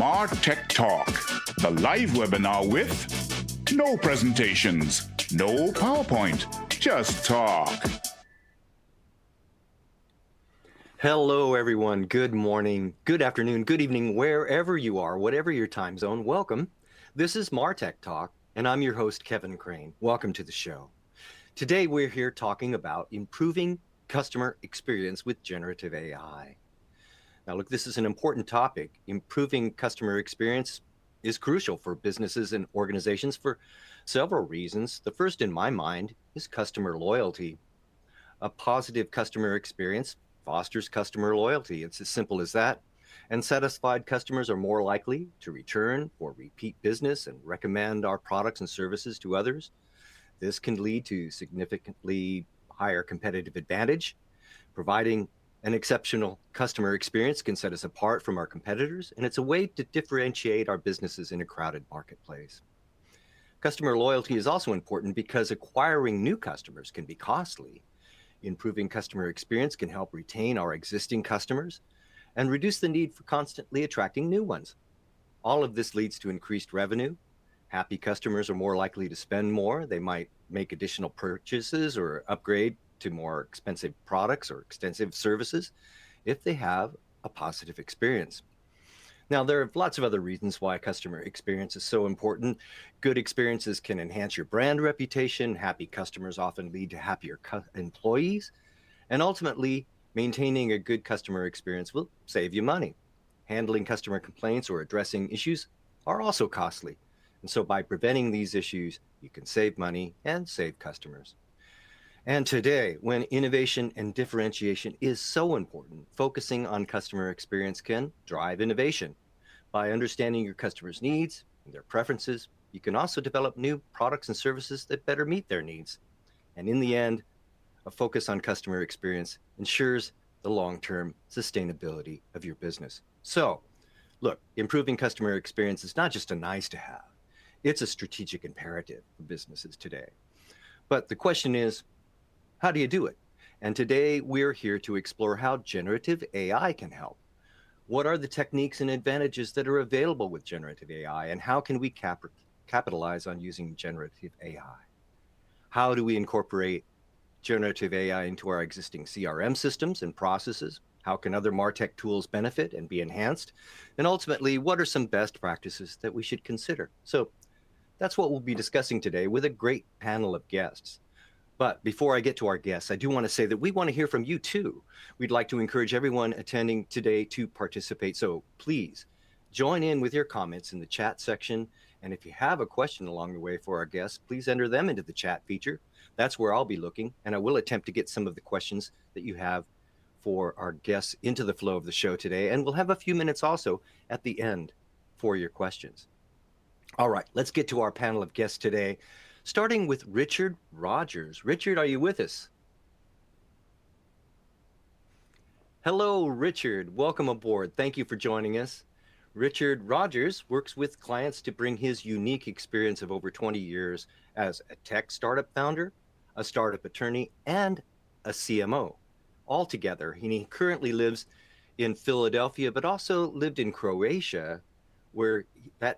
MarTechTalk, the live webinar with no presentations, no PowerPoint, just talk. Hello, everyone. Good morning, good afternoon, good evening, wherever you are, whatever your time zone. Welcome. This is MarTechTalk, and I'm your host, Kevin Crane. Welcome to the show. Today, we're here talking about improving customer experience with generative AI. Now, look, this is an important topic. Improving customer experience is crucial for businesses and organizations for several reasons. The first in my mind is customer loyalty. A positive customer experience fosters customer loyalty. It's as simple as that. And satisfied customers are more likely to return for repeat business and recommend our products and services to others. This can lead to significantly higher competitive advantage. Providing an exceptional customer experience can set us apart from our competitors, and it's a way to differentiate our businesses in a crowded marketplace. Customer loyalty is also important because acquiring new customers can be costly. Improving customer experience can help retain our existing customers and reduce the need for constantly attracting new ones. All of this leads to increased revenue. Happy customers are more likely to spend more. They might make additional purchases or upgrade to more expensive products or extensive services if they have a positive experience. Now, there are lots of other reasons why customer experience is so important. Good experiences can enhance your brand reputation. Happy customers often lead to happier employees. And ultimately, maintaining a good customer experience will save you money. Handling customer complaints or addressing issues are also costly. And so by preventing these issues, you can save money and save customers. And today, when innovation and differentiation is so important, focusing on customer experience can drive innovation. By understanding your customers' needs and their preferences, you can also develop new products and services that better meet their needs. And in the end, a focus on customer experience ensures the long-term sustainability of your business. So, look, improving customer experience is not just a nice to have. It's a strategic imperative for businesses today. But the question is, how do you do it? And today we're here to explore how generative AI can help. What are the techniques and advantages that are available with generative AI, and how can we capitalize on using generative AI? How do we incorporate generative AI into our existing CRM systems and processes? How can other MarTech tools benefit and be enhanced? And ultimately, what are some best practices that we should consider? So that's what we'll be discussing today with a great panel of guests. But before I get to our guests, I do want to say that we want to hear from you too. We'd like to encourage everyone attending today to participate. So please join in with your comments in the chat section. And if you have a question along the way for our guests, please enter them into the chat feature. That's where I'll be looking. And I will attempt to get some of the questions that you have for our guests into the flow of the show today. And we'll have a few minutes also at the end for your questions. All right, let's get to our panel of guests today. Starting with Richard Rogers. Richard, are you with us? Hello, Richard. Welcome aboard. Thank you for joining us. Richard Rogers works with clients to bring his unique experience of over 20 years as a tech startup founder, a startup attorney, and a CMO. All together, he currently lives in Philadelphia, but also lived in Croatia, where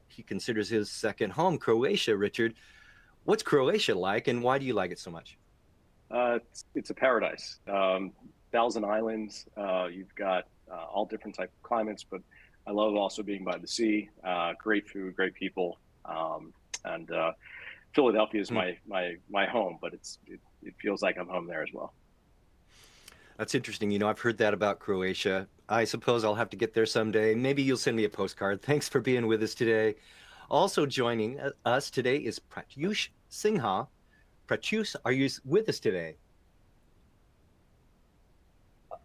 he considers his second home. Croatia, Richard. What's Croatia like, and why do you like it so much? It's a paradise. 1,000 islands. You've got all different type of climates, but I love also being by the sea. Great food, great people, and Philadelphia is my home. But it feels like I'm home there as well. That's interesting. You know, I've heard that about Croatia. I suppose I'll have to get there someday. Maybe you'll send me a postcard. Thanks for being with us today. Also joining us today is Pratyush Sinha. Pratyush, are you with us today?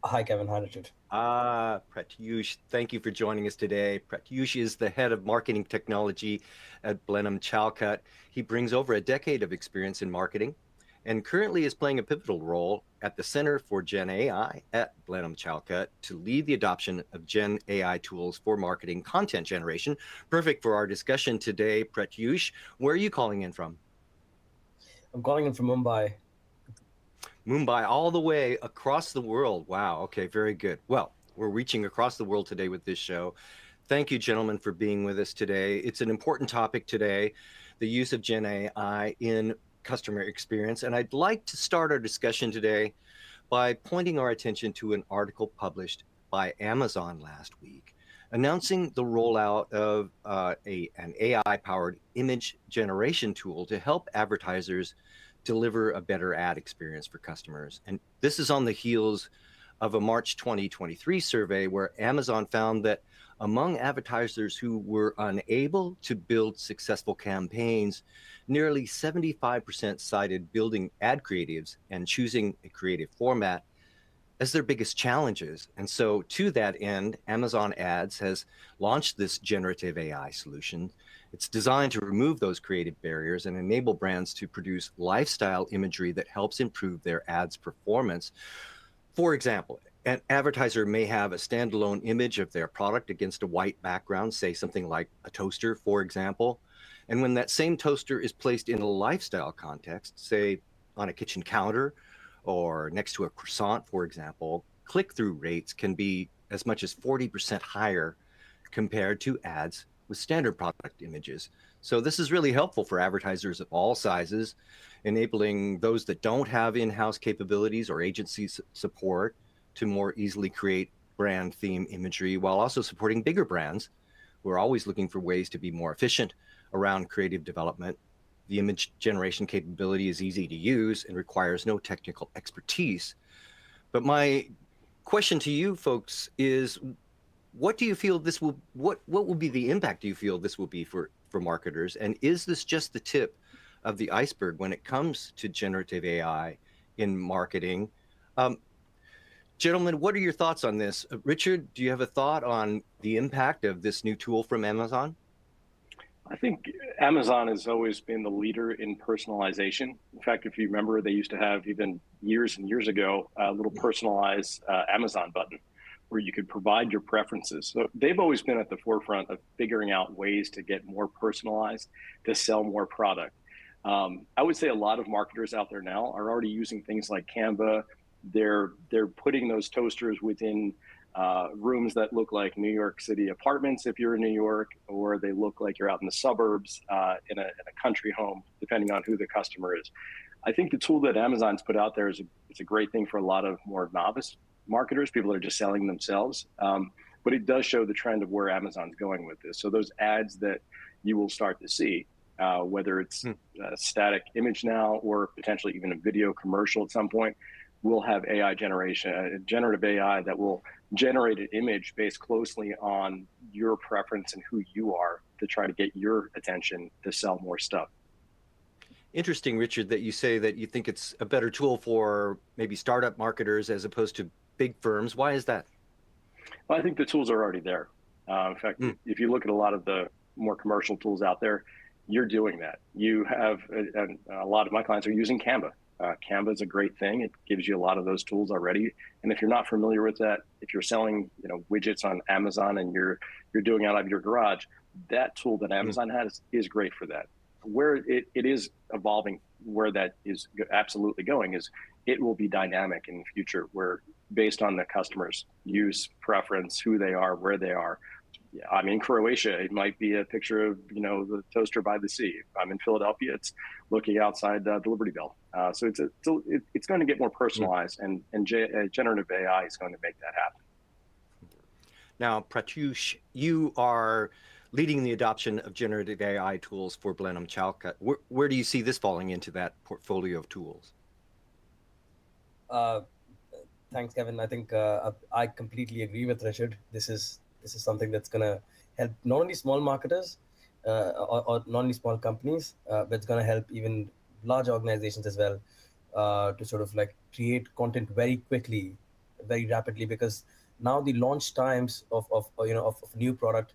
Hi, Kevin. Hi, Richard. Pratyush, thank you for joining us today. Pratyush is the head of marketing technology at Blenheim Chalcott. He brings over a decade of experience in marketing and currently is playing a pivotal role at the Center for Gen AI at Blenheim Chalcott to lead the adoption of Gen AI tools for marketing content generation. Perfect for our discussion today, Pratyush. Where are you calling in from? I'm calling in from Mumbai. Mumbai, all the way across the world. Wow. Okay, very good. Well, we're reaching across the world today with this show. Thank you, gentlemen, for being with us today. It's an important topic today, the use of Gen AI in customer experience. And I'd like to start our discussion today by pointing our attention to an article published by Amazon last week, announcing the rollout of an AI-powered image generation tool to help advertisers deliver a better ad experience for customers. And this is on the heels of a March 2023 survey where Amazon found that among advertisers who were unable to build successful campaigns, nearly 75% cited building ad creatives and choosing a creative format as their biggest challenges. And so to that end, Amazon Ads has launched this generative AI solution. It's designed to remove those creative barriers and enable brands to produce lifestyle imagery that helps improve their ads performance. For example, an advertiser may have a standalone image of their product against a white background, say something like a toaster, for example. And when that same toaster is placed in a lifestyle context, say on a kitchen counter or next to a croissant, for example, click-through rates can be as much as 40% higher compared to ads with standard product images. So this is really helpful for advertisers of all sizes, enabling those that don't have in-house capabilities or agency support to more easily create brand theme imagery, while also supporting bigger brands who are always looking for ways to be more efficient around creative development. The image generation capability is easy to use and requires no technical expertise. But my question to you folks is, what do you feel this will, what will be the impact do you feel this will be for marketers? And is this just the tip of the iceberg when it comes to generative AI in marketing? Gentlemen, what are your thoughts on this? Richard, do you have a thought on the impact of this new tool from Amazon? I think Amazon has always been the leader in personalization. In fact, if you remember, they used to have, even years and years ago, a little personalized Amazon button where you could provide your preferences. So they've always been at the forefront of figuring out ways to get more personalized, to sell more product. I would say a lot of marketers out there now are already using things like Canva. They're putting those toasters within rooms that look like New York City apartments if you're in New York, or they look like you're out in the suburbs in a country home, depending on who the customer is. I think the tool that Amazon's put out there is it's a great thing for a lot of more novice marketers, people that are just selling themselves. But it does show the trend of where Amazon's going with this. So those ads that you will start to see, whether it's a static image now or potentially even a video commercial at some point, will have AI generation, generative AI that will generate an image based closely on your preference and who you are to try to get your attention to sell more stuff. Interesting, Richard, that you say that you think it's a better tool for maybe startup marketers as opposed to big firms. Why is that? Well, I think the tools are already there. In fact, if you look at a lot of the more commercial tools out there, you're doing that. You have, a lot of my clients are using Canva. Canva is a great thing. It gives you a lot of those tools already. And if you're not familiar with that, if you're selling, widgets on Amazon and you're doing it out of your garage, that tool that Amazon has is great for that. Where it is evolving, where that is absolutely going, is it will be dynamic in the future, where based on the customer's use, preference, who they are, where they are. I'm in Croatia, it might be a picture of, the toaster by the sea. If I'm in Philadelphia, it's looking outside the Liberty Bell. So it's going to get more personalized, and generative AI is going to make that happen. Now, Pratyush, you are leading the adoption of generative AI tools for Blenheim Chalcott. Where do you see this falling into that portfolio of tools? Thanks, Kevin. I think I completely agree with Richard. This is something that's going to help not only small marketers or not only small companies, but it's going to help even large organizations as well to sort of like create content very quickly, very rapidly, because now the launch times of new product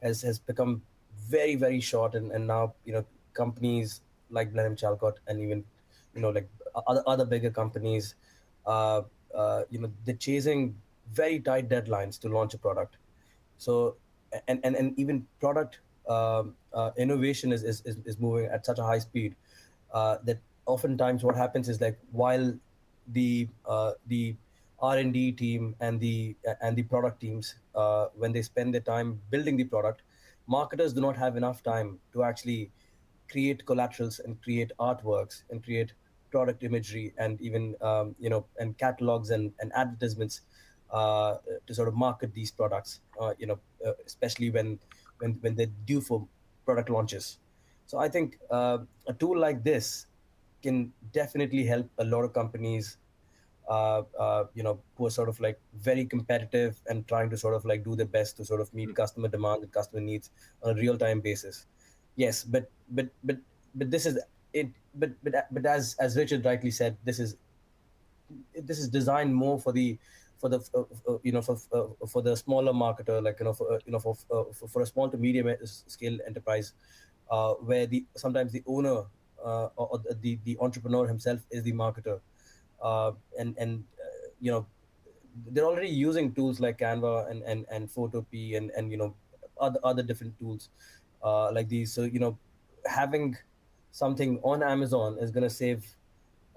has become very, very short, and now companies like Blenheim Chalcott and even like other bigger companies, they're chasing very tight deadlines to launch a product. So and even product innovation is moving at such a high speed that oftentimes what happens is, like, while the R&D team and the product teams, when they spend their time building the product, marketers do not have enough time to actually create collaterals and create artworks and create product imagery and even and catalogs and advertisements to sort of market these products, especially when they're due for product launches. So I think a tool like this can definitely help a lot of companies, who are sort of like very competitive and trying to sort of like do their best to sort of meet customer demand and customer needs on a real time basis. Yes, but this is it. But as Richard rightly said, this is designed more for the for the smaller marketer, like for a small to medium scale enterprise, where the sometimes the owner, or the entrepreneur himself is the marketer, and they're already using tools like Canva and Photopea and other different tools like these. So having something on Amazon is going to save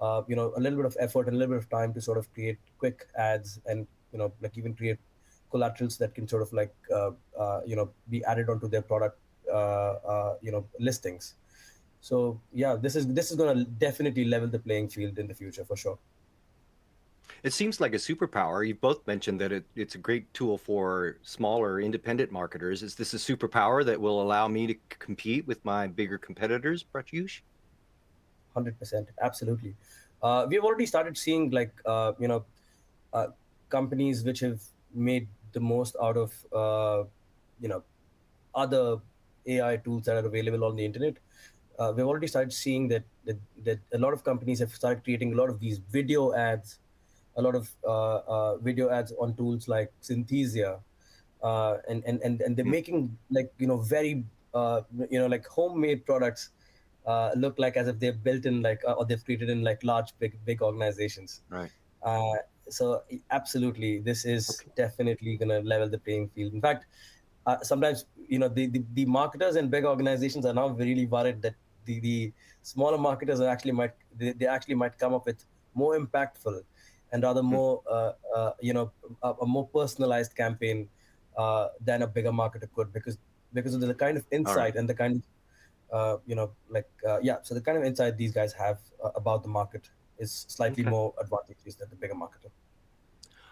a little bit of effort and a little bit of time to sort of create quick ads and like even create collaterals that can sort of like be added onto their product listings. So yeah, this is going to definitely level the playing field in the future for sure. It seems like a superpower. You've both mentioned that it's a great tool for smaller independent marketers. Is this a superpower that will allow me to compete with my bigger competitors, Pratyush? 100%, absolutely. We've already started seeing like uh, companies which have made the most out of you know other AI tools that are available on the internet. We've already started seeing that a lot of companies have started creating a lot of these video ads, a lot of video ads on tools like Synthesia, and they're making like very like homemade products look like as if they're built in like or they've created in like large big organizations. Right. Uh, so absolutely, this is Okay. definitely going to level the playing field. In fact, sometimes the marketers and big organizations are now really worried that the smaller marketers are actually they actually might come up with more impactful and rather Hmm. more a more personalized campaign than a bigger marketer could, because of the kind of All right. insight and the kind of so the kind of insight these guys have about the market is slightly Okay. more advantageous than the bigger marketer.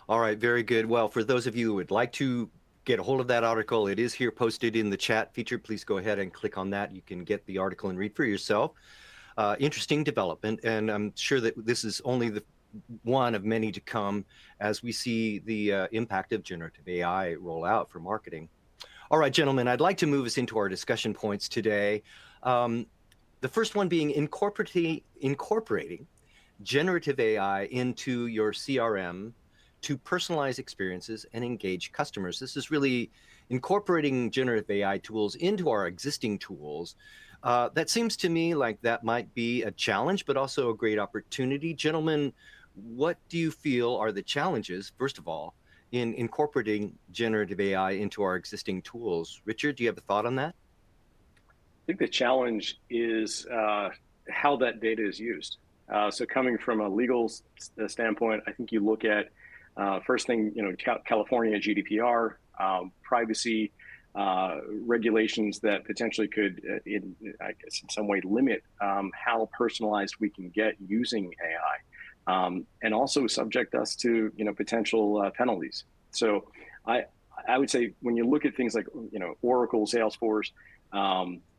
All right, very good. Well, for those of you who would like to get a hold of that article, it is here posted in the chat feature. Please go ahead and click on that. You can get the article and read for yourself. Interesting development, and I'm sure that this is only the one of many to come as we see the impact of generative AI roll out for marketing. All right, gentlemen, I'd like to move us into our discussion points today. The first one being incorporating generative AI into your CRM to personalize experiences and engage customers. This is really incorporating generative AI tools into our existing tools. That seems to me like that might be a challenge, but also a great opportunity. Gentlemen, what do you feel are the challenges, first of all, in incorporating generative AI into our existing tools? Richard, do you have a thought on that? I think the challenge is how that data is used. So coming from a legal standpoint, I think you look at first thing, California GDPR, privacy regulations that potentially could, I guess, in some way limit how personalized we can get using AI, and also subject us to potential penalties. So I would say when you look at things like Oracle, Salesforce,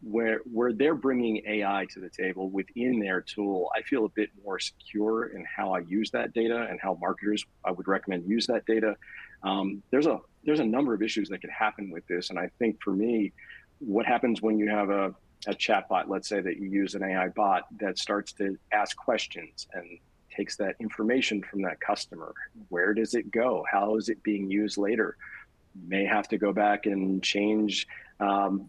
where they're bringing AI to the table within their tool, I feel a bit more secure in how I use that data and how marketers I would recommend use that data. There's a number of issues that could happen with this, and I think for me, what happens when you have a chat bot, let's say that you use an AI bot that starts to ask questions and takes that information from that customer. Where does it go? How is it being used later? You may have to go back and change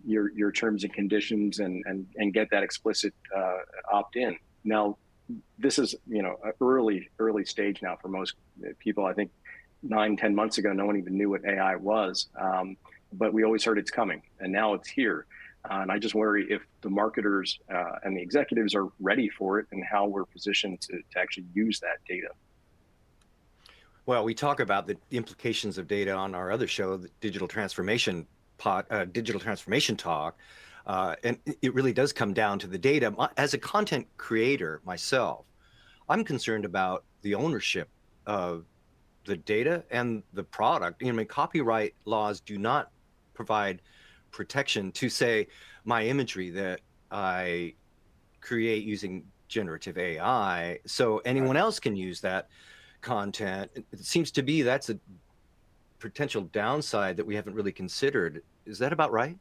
your terms and conditions and get that explicit opt-in. Now, this is an early stage now for most people. I think 9-10 months ago, no one even knew what AI was, but we always heard it's coming, and now it's here. And I just worry if the marketers and the executives are ready for it and how we're positioned to actually use that data. Well, we talk about the implications of data on our other show, the Digital Transformation Talk, and it really does come down to the data. As a content creator myself, I'm concerned about the ownership of the data and the product. I mean, copyright laws do not provide protection to, say, my imagery that I create using generative AI, so anyone else can use that content. It seems to be that's a potential downside that we haven't really considered. Is that about right?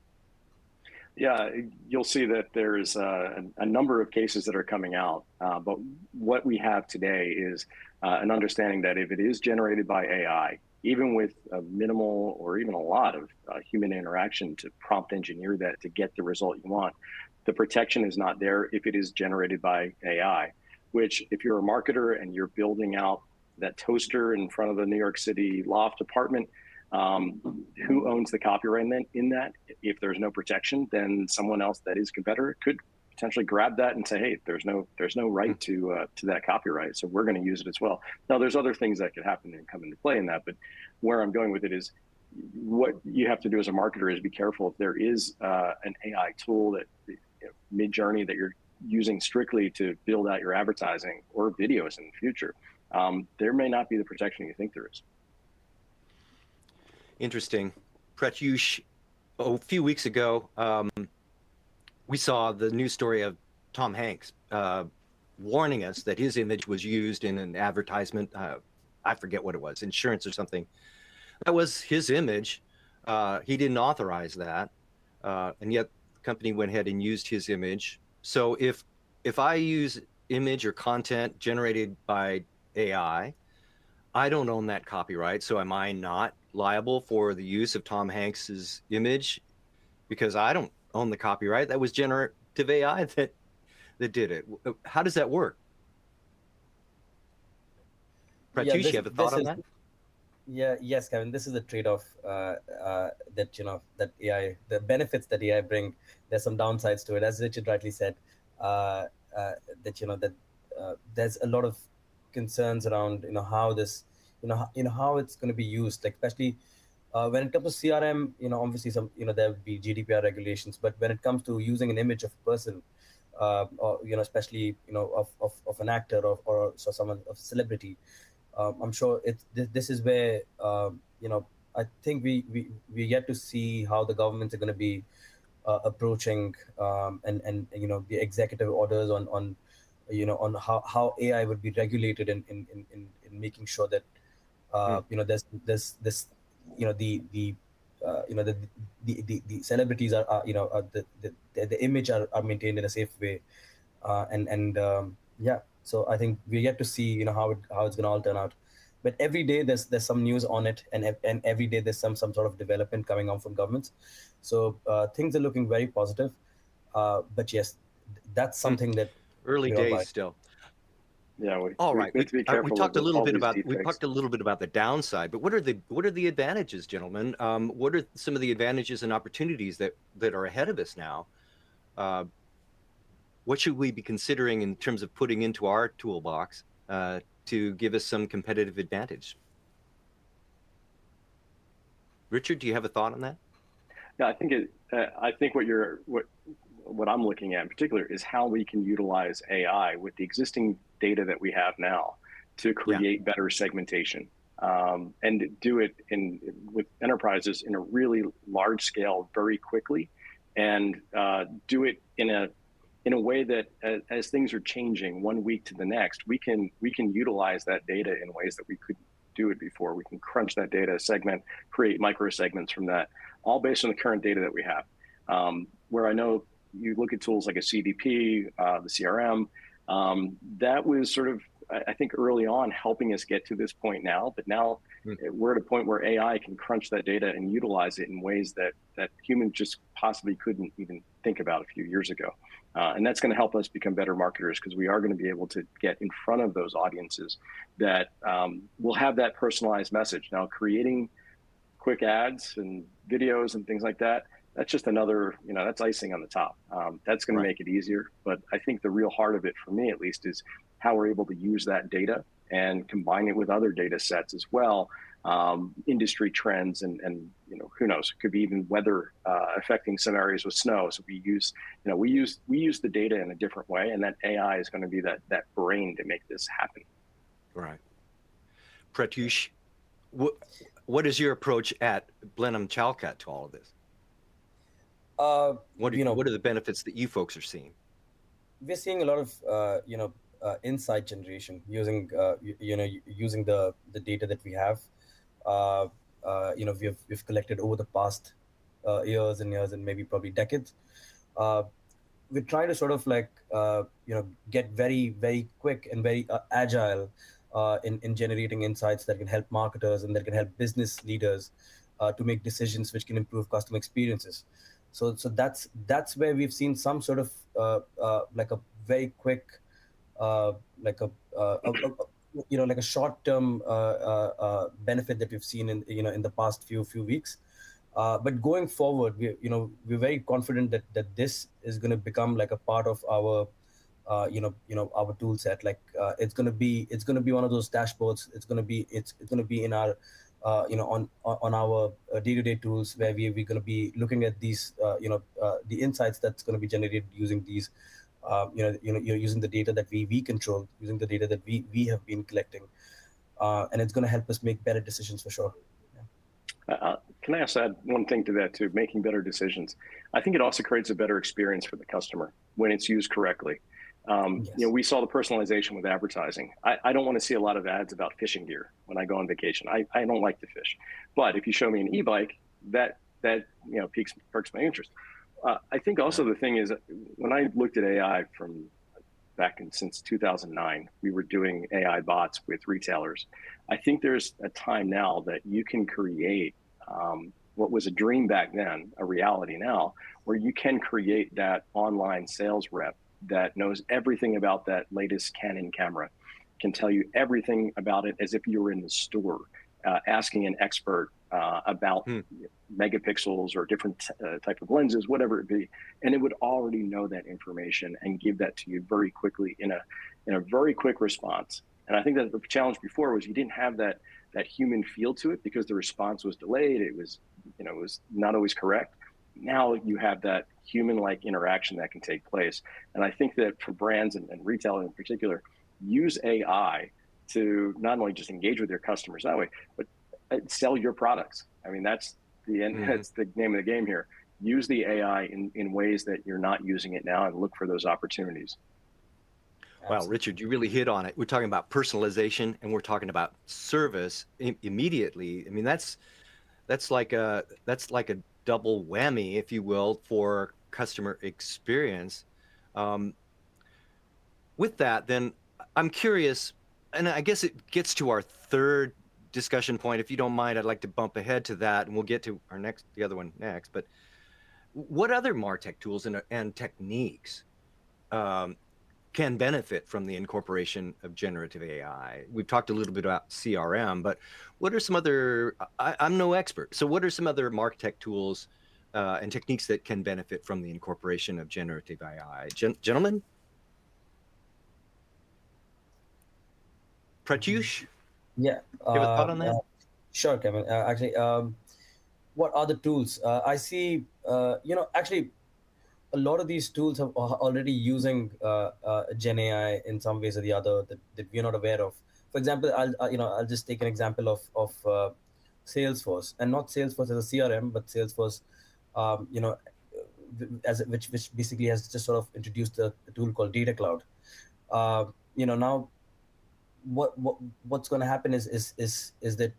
Yeah, you'll see that there's a number of cases that are coming out. But what we have today is an understanding that if it is generated by AI, even with a minimal or even a lot of human interaction to prompt engineer that to get the result you want, the protection is not there if it is generated by AI, which if you're a marketer and you're building out that toaster in front of the New York City loft apartment, who owns the copyright in that? If there's no protection, then someone else that is competitor could potentially grab that and say, "Hey, there's no right to that copyright, so we're going to use it as well." Now, there's other things that could happen and come into play in that, but where I'm going with it is, what you have to do as a marketer is be careful if there is an AI tool that mid-journey that you're using strictly to build out your advertising or videos in the future. There may not be the protection you think there is. Interesting. Pratyush, a few weeks ago, we saw the news story of Tom Hanks warning us that his image was used in an advertisement. I forget what it was, insurance or something. That was his image. He didn't authorize that, and yet the company went ahead and used his image. So if I use image or content generated by AI, I don't own that copyright. So am I not liable for the use of Tom Hanks's image because I don't own the copyright? That was generative AI that did it. How does that work? Pratyush, you have a thought on that? Yes, Kevin. This is the trade-off that that AI, the benefits that AI bring. There's some downsides to it, as Richard rightly said. That there's a lot of concerns around how this how it's going to be used, like especially when it comes to CRM. Obviously some there would be GDPR regulations, but when it comes to using an image of a person, or especially of an actor or so someone of celebrity, I'm sure this is where I think we yet to see how the governments are going to be approaching and the executive orders on how AI would be regulated in making sure that there's this the celebrities are the image are maintained in a safe way, so I think we're yet to see how it's going to all turn out. But every day there's some news on it, and every day there's some sort of development coming out from governments. So things are looking very positive. But yes, that's something that early days still. Yeah. All right. We have to be careful. We talked a little bit about the downside, but what are the advantages, gentlemen? What are some of the advantages and opportunities that are ahead of us now? What should we be considering in terms of putting into our toolbox to give us some competitive advantage? Richard, do you have a thought on that? Yeah, I think what I'm looking at in particular is how we can utilize AI with the existing data that we have now to create better segmentation, and do it with enterprises in a really large scale very quickly, and do it in a way that as things are changing one week to the next, we can utilize that data in ways that we couldn't do it before. We can crunch that data, segment, create micro segments from that, all based on the current data that we have. Where I know you look at tools like a CDP, the CRM, that was sort of, I think, early on helping us get to this point now. But now we're at a point where AI can crunch that data and utilize it in ways that humans just possibly couldn't even think about a few years ago. And that's going to help us become better marketers, because we are going to be able to get in front of those audiences that will have that personalized message. Now, creating quick ads and videos and things like that, that's just another, that's icing on the top. That's going to make it easier. But I think the real heart of it, for me at least, is how we're able to use that data and combine it with other data sets as well, industry trends, and who knows, it could be even weather affecting scenarios with snow. So we use the data in a different way, and that AI is going to be that brain to make this happen. Right. Pratyush, what is your approach at Blenheim Chalkat to all of this? What are the benefits that you folks are seeing? We're seeing a lot of insight generation using using the data that we have. We've collected over the past years and years and maybe probably decades. We're trying to sort of get very quick and very agile in generating insights that can help marketers and that can help business leaders to make decisions which can improve customer experiences. So that's where we've seen some sort of like a very quick like a short-term benefit that we've seen in the past few weeks. But going forward, we're very confident that this is going to become like a part of our our tool set. Like it's going to be one of those dashboards. It's going to be in our on our day-to-day tools, where we're going to be looking at these the insights that's going to be generated using these using the data that we control, using the data that we have been collecting, and it's going to help us make better decisions for sure. Can I also add one thing to that too? Making better decisions. I think it also creates a better experience for the customer when it's used correctly. Yes. We saw the personalization with advertising. I don't want to see a lot of ads about fishing gear when I go on vacation. I don't like to fish, but if you show me an e-bike, that perks my interest. I think also the thing is, when I looked at AI from since 2009, we were doing AI bots with retailers. I think there's a time now that you can create what was a dream back then, a reality now, where you can create that online sales rep that knows everything about that latest Canon camera, can tell you everything about it as if you were in the store, asking an expert about megapixels or different type of lenses, whatever it be, and it would already know that information and give that to you very quickly in a very quick response. And I think that the challenge before was you didn't have that human feel to it because the response was delayed. It was not always correct. Now you have that human-like interaction that can take place. And I think that for brands and retail in particular, use AI to not only just engage with your customers that way, but sell your products. I mean, that's the end. That's the name of the game here. Use the AI in ways that you're not using it now, and look for those opportunities. Wow, Richard, you really hit on it. We're talking about personalization, and we're talking about service immediately. I mean, that's like a double whammy, if you will, for customer experience. With that, then I'm curious, and I guess it gets to our third discussion point. If you don't mind, I'd like to bump ahead to that, and we'll get to the other one next. But what other MarTech tools and techniques can benefit from the incorporation of generative AI? We've talked a little bit about CRM, but what are some other, I'm no expert, so what are some other MarTech tools and techniques that can benefit from the incorporation of generative AI? Gentlemen? Pratyush? Yeah. You have a thought on that? Sure, Kevin. Actually, what are the tools? I see, actually, a lot of these tools are already using Gen AI in some ways or the other that we're not aware of. For example, I'll just take an example of Salesforce, and not Salesforce as a CRM, but Salesforce, which basically has just sort of introduced a tool called Data Cloud. Now, what's going to happen is that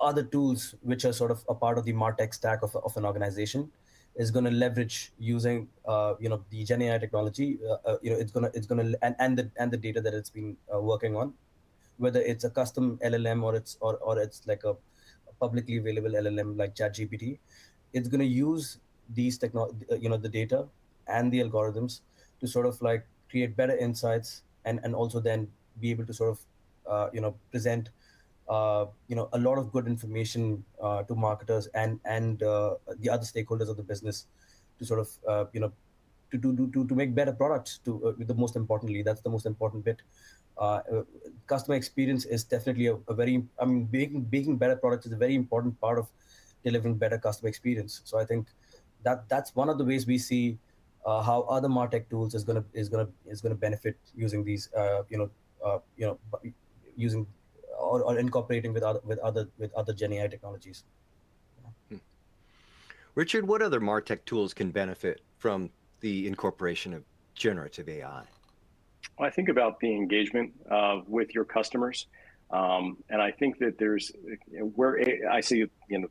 other tools which are sort of a part of the MarTech stack of an organization is going to leverage using the Gen AI technology. It's going to and the data that it's been working on, whether it's a custom LLM or it's like a publicly available LLM like ChatGPT. It's going to use these the data and the algorithms to sort of like create better insights and also then be able to sort of present a lot of good information to marketers and the other stakeholders of the business to sort of to make better products. The most importantly, that's the most important bit. Customer experience is definitely a very, I mean, making better products is a very important part of delivering better customer experience. So I think that's one of the ways we see how other MarTech tools is gonna benefit using these using or incorporating with other Gen AI technologies. Richard, what other MarTech tools can benefit from the incorporation of generative AI? Well, I think about the engagement with your customers. And I think that there's where I see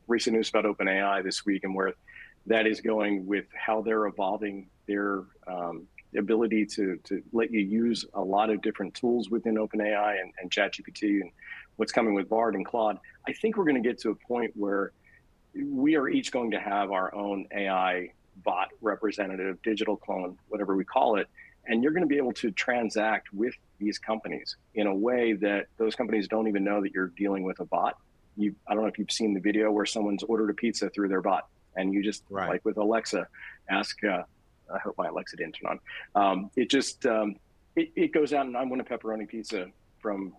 recent news about OpenAI this week and where that is going with how they're evolving their ability to let you use a lot of different tools within OpenAI and ChatGPT and what's coming with Bard and Claude. I think we're going to get to a point where we are each going to have our own AI bot representative, digital clone, whatever we call it. And you're going to be able to transact with these companies in a way that those companies don't even know that you're dealing with a bot. I don't know if you've seen the video where someone's ordered a pizza through their bot, and you just, like with Alexa, ask, I hope my Alexa didn't turn on. It goes out and I want a pepperoni pizza from,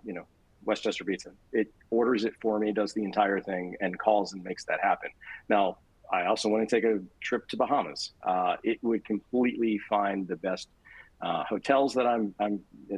Westchester Pizza. It orders it for me, does the entire thing, and calls and makes that happen. Now, I also want to take a trip to Bahamas. It would completely find the best hotels that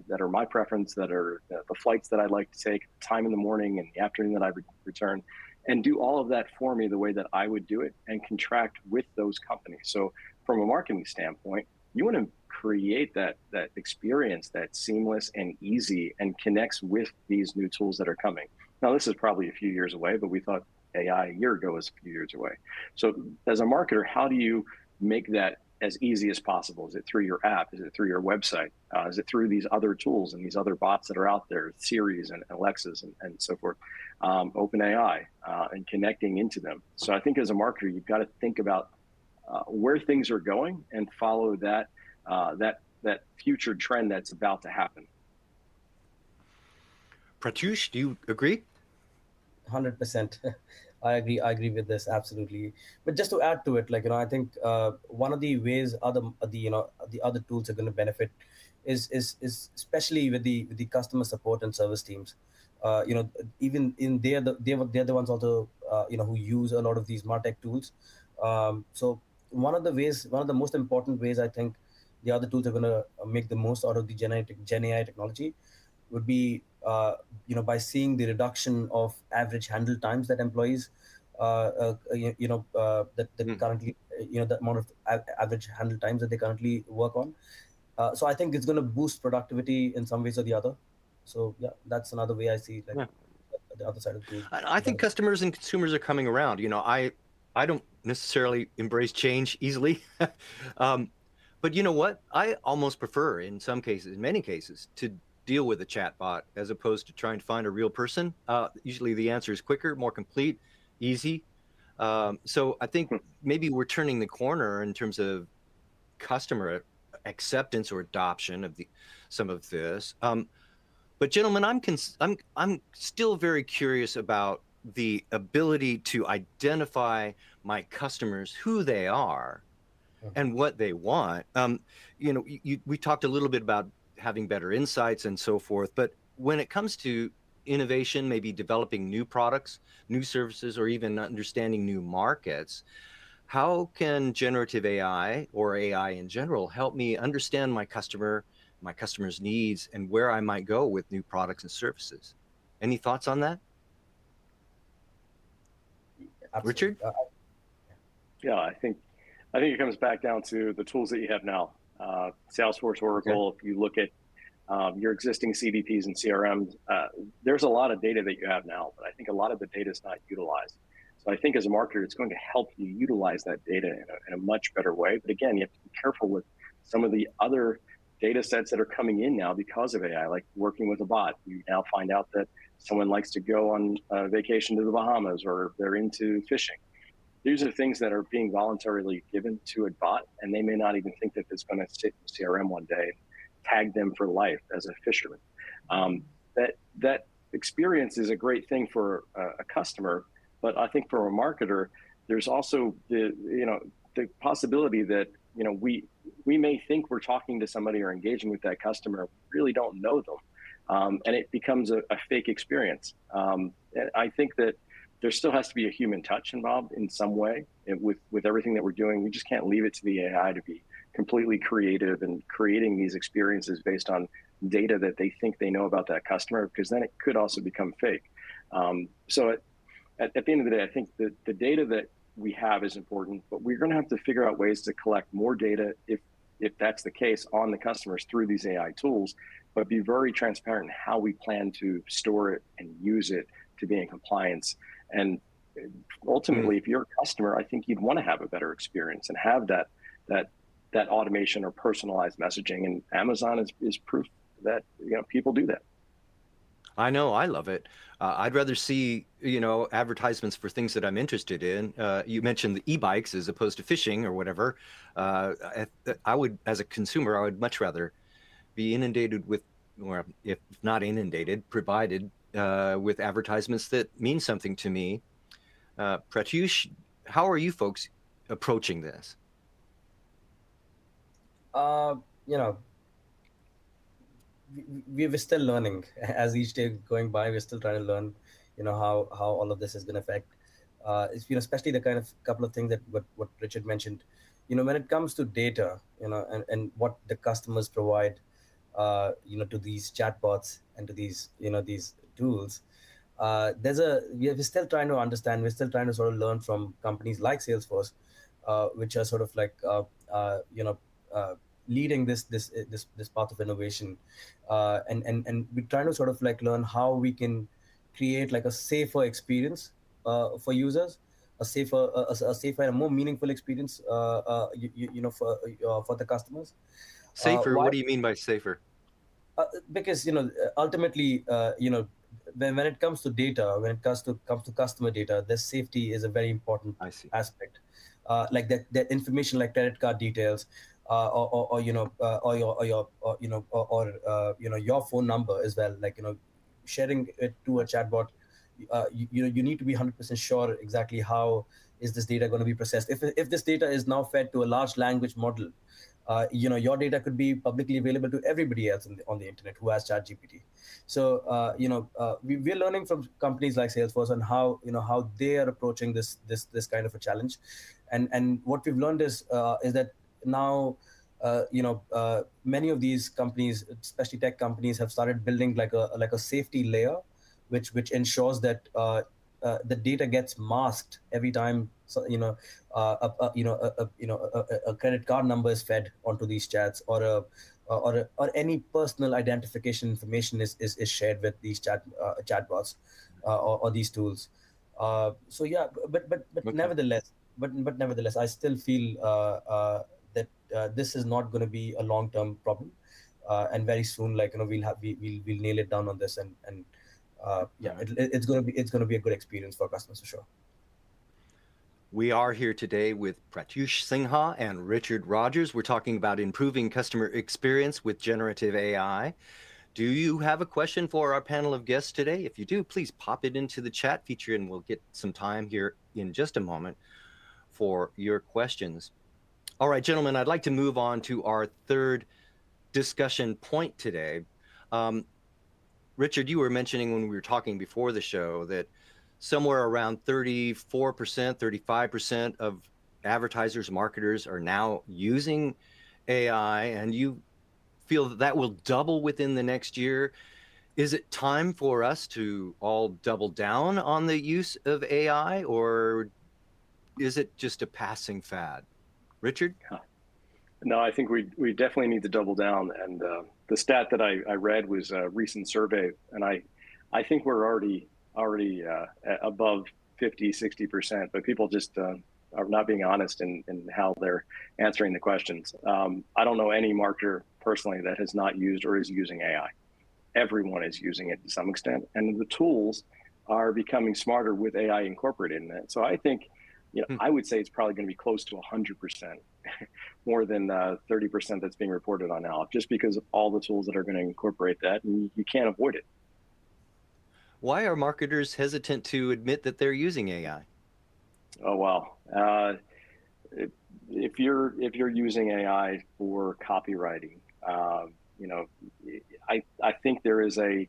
that are my preference, that are the flights that I'd like to take, time in the morning and the afternoon that I return, and do all of that for me the way that I would do it and contract with those companies. So from a marketing standpoint, you want to create that experience that's seamless and easy and connects with these new tools that are coming. Now, this is probably a few years away, but we thought AI a year ago was a few years away. So as a marketer, how do you make that as easy as possible? Is it through your app? Is it through your website? Is it through these other tools and these other bots that are out there, Siris and Alexas and so forth, OpenAI, and connecting into them? So I think as a marketer, you've got to think about where things are going and follow that future trend that's about to happen. Pratyush, do you agree? 100%. I agree with this absolutely. But just to add to it, I think one of the ways the other tools are going to benefit is especially with the customer support and service teams. Even in they're the ones also who use a lot of these MarTech tools. So one of the most important ways I think the other tools are going to make the most out of the Gen AI technology would be by seeing the reduction of average handle times that employees currently the amount of average handle times that they currently work on. So I think it's going to boost productivity in some ways or the other. So yeah, that's another way I see the other side of the tool. I think customers and consumers are coming around. I don't necessarily embrace change easily. But you know what? I almost prefer in many cases, to deal with a chatbot as opposed to trying to find a real person. Usually the answer is quicker, more complete, easy. So I think maybe we're turning the corner in terms of customer acceptance or adoption of some of this. But gentlemen, I'm still very curious about the ability to identify my customers, who they are, and what they want. We talked a little bit about having better insights and so forth, but when it comes to innovation, maybe developing new products, new services, or even understanding new markets, how can generative AI or AI in general help me understand my customer's needs and where I might go with new products and services? Any thoughts on that? Absolutely. Richard? Yeah, I think it comes back down to the tools that you have now. Salesforce, Oracle, if you look at your existing CDPs and CRMs, there's a lot of data that you have now, but I think a lot of the data is not utilized. So I think as a marketer, it's going to help you utilize that data in a much better way. But again, you have to be careful with some of the other data sets that are coming in now because of AI, like working with a bot. You now find out that someone likes to go on vacation to the Bahamas, or they're into fishing. These are things that are being voluntarily given to a bot, and they may not even think that it's going to sit in CRM one day and tag them for life as a fisherman. That experience is a great thing for a customer, but I think for a marketer, there's also the possibility that we may think we're talking to somebody or engaging with that customer, really don't know them. and it becomes a fake experience. And I think that there still has to be a human touch involved in some way with everything that we're doing. We just can't leave it to the AI to be completely creative and creating these experiences based on data that they think they know about that customer, because then it could also become fake. So at the end of the day, I think that the data that we have is important, but we're going to have to figure out ways to collect more data if that's the case on the customers through these AI tools, but be very transparent in how we plan to store it and use it to be in compliance. And ultimately, if you're a customer, I think you'd want to have a better experience and have that automation or personalized messaging. And Amazon is proof that people do that. I know, I love it. I'd rather see, advertisements for things that I'm interested in. You mentioned the e-bikes as opposed to fishing or whatever. I would, as a consumer, I would much rather be inundated with, or if not inundated, provided with advertisements that mean something to me. Pratyush, how are you folks approaching this? You know, we're still learning as each day going by. We're still trying to learn, how all of this is going to affect. Especially the kind of couple of things that what Richard mentioned. When it comes to data, and what the customers provide, to these chatbots and to these tools. We're still trying to understand. We're still trying to sort of learn from companies like Salesforce, which are sort of like leading this path of innovation, and we're trying to sort of like learn how we can create like a safer experience for users, a safer and a more meaningful experience, for the customers. Safer? Why? What do you mean by safer? Because ultimately, when it comes to data, when it comes to customer data, the safety is a very important I see. aspect. Like that information, like credit card details, or your phone number as well. Like sharing it to a chatbot, you need to be 100% sure exactly how is this data going to be processed. If this data is now fed to a large language model, your data could be publicly available to everybody else on the internet who has ChatGPT. So we're learning from companies like Salesforce and how they are approaching this kind of a challenge, and what we've learned is that now many of these companies, especially tech companies, have started building like a safety layer, which ensures that the data gets masked every time a credit card number is fed onto these chats, or any personal identification information is shared with these chatbots, or these tools. So yeah, but Okay. nevertheless, I still feel that this is not going to be a long-term problem, and very soon, like we'll nail it down on this, and it's going to be a good experience for customers for sure. We are here today with Pratyush Sinha and Richard Rogers. We're talking about improving customer experience with generative AI. Do you have a question for our panel of guests today? If you do, please pop it into the chat feature and we'll get some time here in just a moment for your questions. All right, gentlemen, I'd like to move on to our third discussion point today. Richard, you were mentioning when we were talking before the show that somewhere around 34%, 35% of advertisers, marketers are now using AI, and you feel that will double within the next year. Is it time for us to all double down on the use of AI, or is it just a passing fad? Richard? No, I think we definitely need to double down. And the stat that I read was a recent survey, and I think we're already above 50, 60%, but people just are not being honest in how they're answering the questions. I don't know any marketer personally that has not used or is using AI. Everyone is using it to some extent, and the tools are becoming smarter with AI incorporated in it. So I think, I would say it's probably going to be close to 100%, more than 30% that's being reported on now, just because of all the tools that are going to incorporate that, and you can't avoid it. Why are marketers hesitant to admit that they're using AI? Oh, well, if you're using AI for copywriting, I think there is an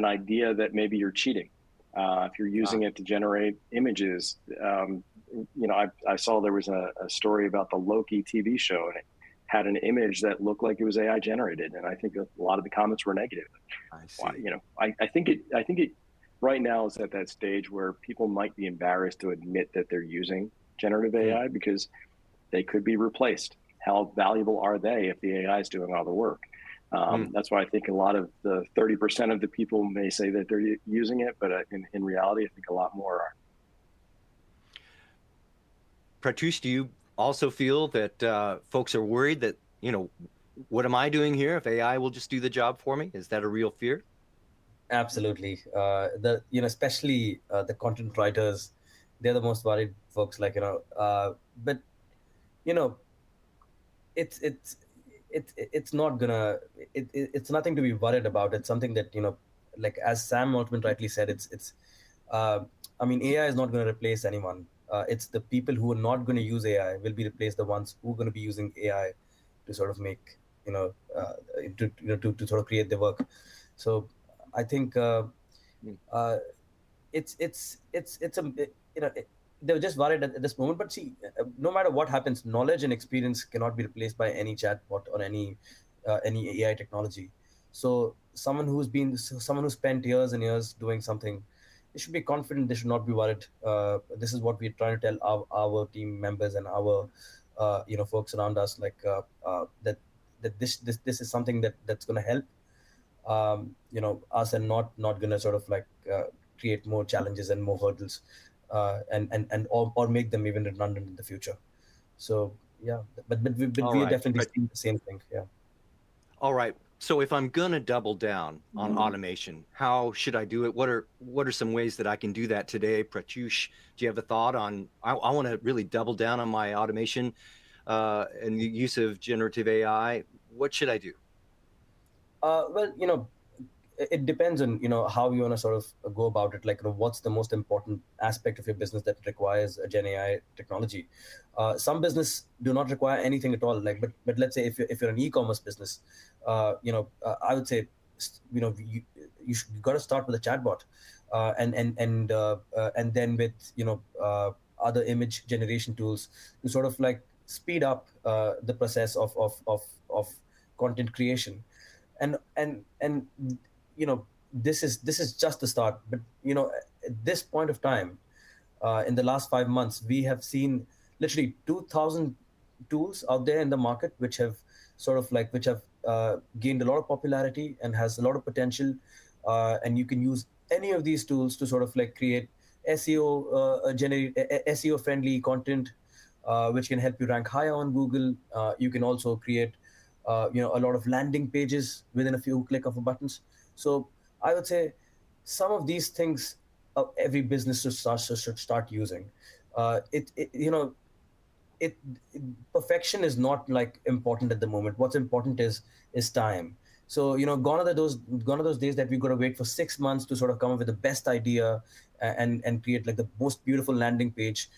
idea that maybe you're cheating if you're using it to generate images. I saw there was a story about the Loki TV show, and it had an image that looked like it was AI generated, and I think a lot of the comments were negative. I see. I think it right now is at that stage where people might be embarrassed to admit that they're using generative AI because they could be replaced. How valuable are they if the AI is doing all the work? That's why I think a lot of the 30% of the people may say that they're using it, but in reality, I think a lot more are. Pratyush, do you also feel that folks are worried that, what am I doing here if AI will just do the job for me? Is that a real fear? Absolutely. Especially the content writers, they're the most worried folks. But it's not gonna. It's nothing to be worried about. It's something that like as Sam Altman rightly said, I mean, AI is not going to replace anyone. It's the people who are not going to use AI will be replaced. The ones who are going to be using AI to sort of make to sort of create the work. So I think they're just worried at this moment. But see, no matter what happens, knowledge and experience cannot be replaced by any chatbot or any AI technology. So someone who's spent years and years doing something, they should be confident. They should not be worried. This is what we're trying to tell our team members and our folks around us, that this is something that's going to help us, and not going to sort of create more challenges and more hurdles, or make them even redundant in the future. So yeah, but we are definitely seeing the same thing. Yeah. All right. So if I'm gonna double down on automation, how should I do it? What are some ways that I can do that today? Pratyush, do you have a thought on? I want to really double down on my automation and the use of generative AI. What should I do? Well, it depends on how you want to sort of go about it. What's the most important aspect of your business that requires a Gen AI technology? Some business do not require anything at all. But let's say if you're an e-commerce business, I would say you got to start with a chatbot, and then with other image generation tools to sort of speed up the process of content creation, and this is just the start. But at this point of time, in the last 5 months, we have seen literally 2,000 tools out there in the market which have gained a lot of popularity and has a lot of potential, and you can use any of these tools to sort of create SEO friendly content, which can help you rank higher on Google. You can also create a lot of landing pages within a few click of buttons. So I would say some of these things every business should start using. Perfection is not important at the moment. What's important is time. So gone are those days that we've got to wait for 6 months to sort of come up with the best idea and create the most beautiful landing page,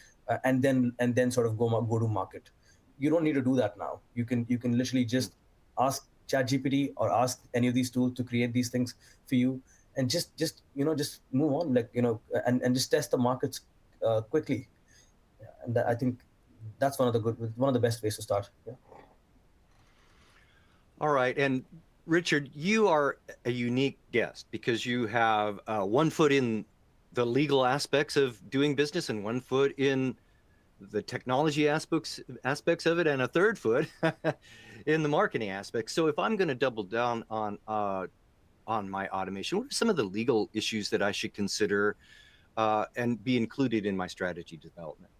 and then sort of go to market. You don't need to do that now. You can literally just ask ChatGPT or ask any of these tools to create these things for you, and just move on, and just test the markets quickly. And I think that's one of the best ways to start. Yeah. All right. And Richard, you are a unique guest because you have one foot in the legal aspects of doing business and one foot in the technology aspects of it, and a third foot in the marketing aspects. So if I'm going to double down on my automation, what are some of the legal issues that I should consider and be included in my strategy development?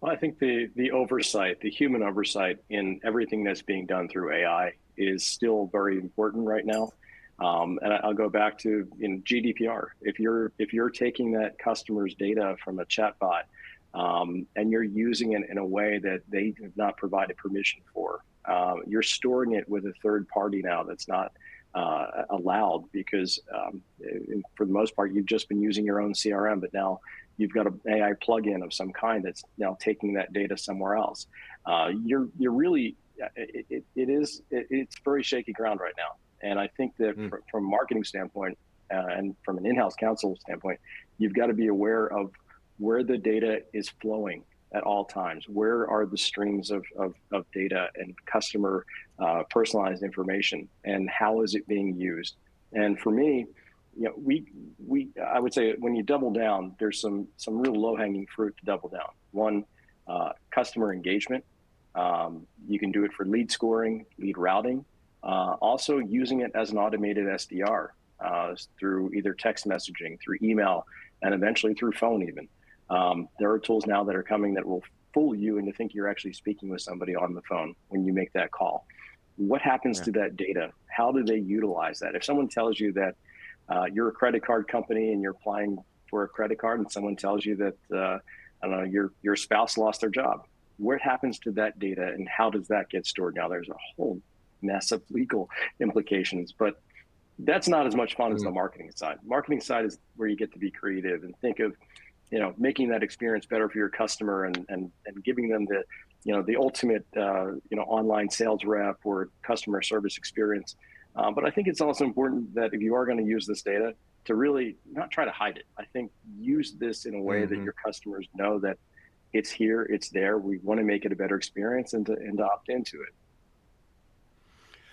Well, I think the oversight, the human oversight in everything that's being done through AI is still very important right now. And I'll go back to GDPR. If you're taking that customer's data from a chatbot, and you're using it in a way that they have not provided permission for, you're storing it with a third party now that's not allowed, because for the most part, you've just been using your own CRM, but now you've got an AI plugin of some kind that's now taking that data somewhere else. You're really, it's very shaky ground right now. And I think that from a marketing standpoint and from an in-house counsel standpoint, you've got to be aware of where the data is flowing at all times. Where are the streams of data and customer personalized information, and how is it being used? And for me, I would say when you double down, there's some real low-hanging fruit to double down. One, customer engagement. You can do it for lead scoring, lead routing, also using it as an automated SDR through either text messaging, through email, and eventually through phone even. There are tools now that are coming that will fool you into think you're actually speaking with somebody on the phone when you make that call. What happens to that data? How do they utilize that? If someone tells you that you're a credit card company and you're applying for a credit card, and someone tells you that I don't know, your spouse lost their job, what happens to that data and how does that get stored? Now there's a whole mess of legal implications, but that's not as much fun as the marketing side. Marketing side is where you get to be creative and think of, making that experience better for your customer and giving them the ultimate, online sales rep or customer service experience. But I think it's also important that if you are going to use this data, to really not try to hide it. I think use this in a way that your customers know that it's here, it's there. We want to make it a better experience and to opt into it.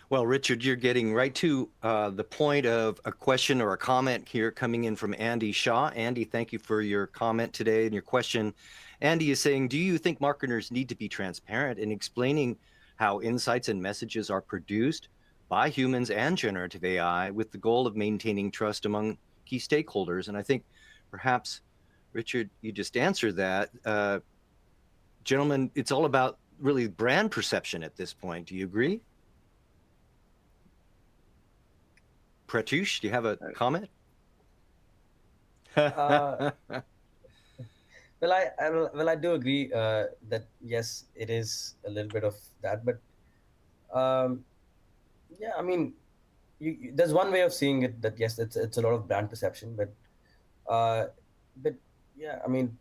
Well, Richard, you're getting right to the point of a question or a comment here coming in from Andy Shaw. Andy, thank you for your comment today and your question. Andy is saying, do you think marketers need to be transparent in explaining how insights and messages are produced by humans and generative AI with the goal of maintaining trust among key stakeholders? And I think perhaps, Richard, you just answered that. Gentlemen, it's all about really brand perception at this point. Do you agree? Pratyush, do you have a comment? Well, I do agree that yes, it is a little bit of that, but yeah, I mean, there's one way of seeing it that yes, it's a lot of brand perception, but yeah, I mean,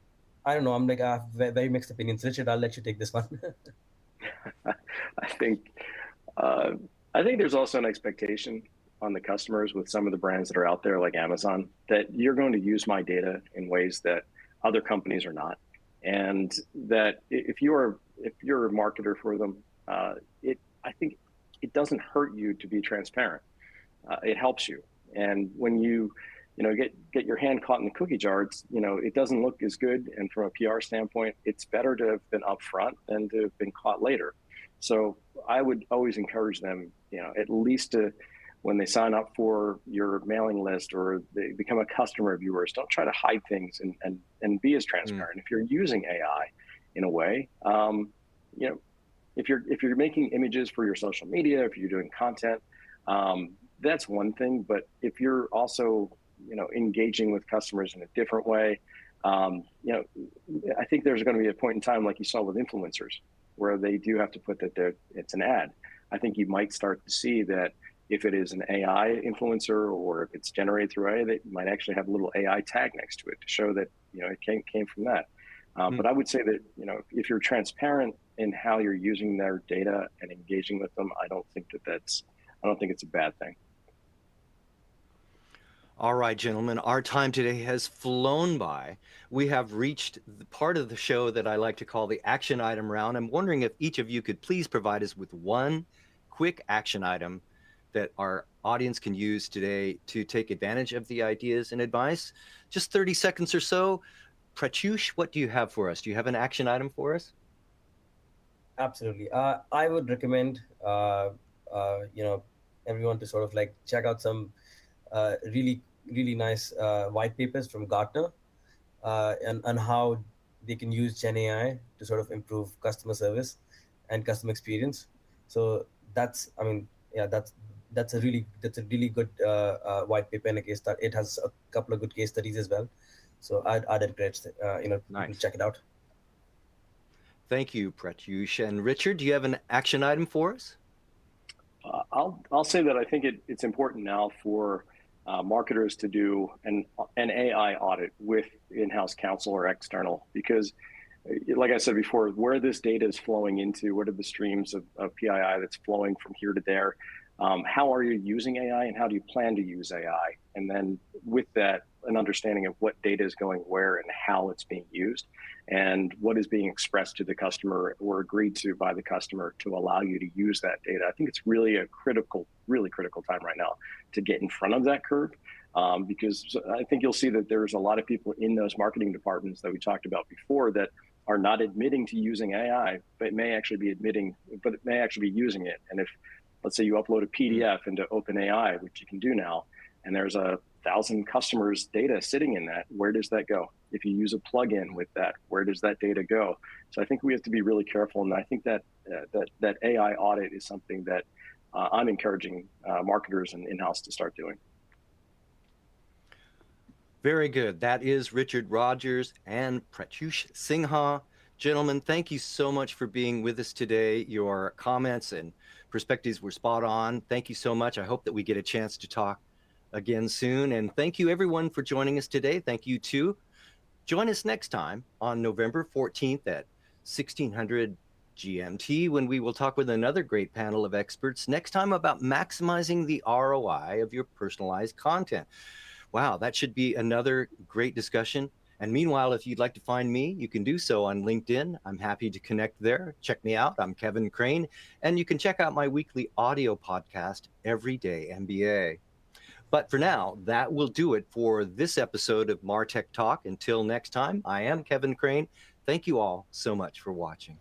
I don't know. I have very mixed opinions. Richard, I'll let you take this one. I think there's also an expectation on the customers with some of the brands that are out there like Amazon that you're going to use my data in ways that other companies are not. And that if you're a marketer for them, I think it doesn't hurt you to be transparent. It helps you. And when you get your hand caught in the cookie jar, it doesn't look as good. And from a PR standpoint, it's better to have been upfront than to have been caught later. So I would always encourage them, at least when they sign up for your mailing list or they become a customer of yours, don't try to hide things and be as transparent. If you're using AI in a way, if you're making images for your social media, if you're doing content, that's one thing. But if you're also, engaging with customers in a different way, I think there's going to be a point in time, like you saw with influencers, where they do have to put that it's an ad. I think you might start to see that if it is an AI influencer or if it's generated through AI, they might actually have a little AI tag next to it to show that, it came from that. But I would say that, if you're transparent in how you're using their data and engaging with them, I don't think it's a bad thing. All right, gentlemen, our time today has flown by. We have reached the part of the show that I like to call the action item round. I'm wondering if each of you could please provide us with one quick action item that our audience can use today to take advantage of the ideas and advice. Just 30 seconds or so. Pratyush, what do you have for us? Do you have an action item for us? Absolutely. I would recommend, everyone to sort of like check out some really, really nice white papers from Gartner and how they can use Gen AI to sort of improve customer service and customer experience. So that's a really good white paper and a case study. It has a couple of good case studies as well. So I'd encourage Nice. to check it out. Thank you, Pratyush. And Richard, do you have an action item for us? I'll say that I think it's important now for marketers to do an AI audit with in-house counsel or external, because like I said before, where this data is flowing into, what are the streams of PII that's flowing from here to there? How are you using AI, and how do you plan to use AI? And then with that, an understanding of what data is going where and how it's being used, and what is being expressed to the customer or agreed to by the customer to allow you to use that data. I think it's really a really critical time right now to get in front of that curve, because I think you'll see that there's a lot of people in those marketing departments that we talked about before that are not admitting to using AI, but may actually be using it. And if, let's say, you upload a PDF into OpenAI, which you can do now, and there's 1,000 customers' data sitting in that, where does that go? If you use a plugin with that, where does that data go? So I think we have to be really careful, and I think that that AI audit is something that I'm encouraging marketers and in-house to start doing. Very good. That is Richard Rogers and Pratyush Sinha. Gentlemen, thank you so much for being with us today. Your comments and perspectives were spot on. Thank you so much. I hope that we get a chance to talk again soon. And thank you everyone for joining us today. Thank you too. Join us next time on November 14th at 1600 GMT when we will talk with another great panel of experts, next time about maximizing the ROI of your personalized content. Wow, that should be another great discussion. And meanwhile, if you'd like to find me, you can do so on LinkedIn. I'm happy to connect there. Check me out. I'm Kevin Crane. And you can check out my weekly audio podcast, Everyday MBA. But for now, that will do it for this episode of MarTech Talk. Until next time, I am Kevin Crane. Thank you all so much for watching.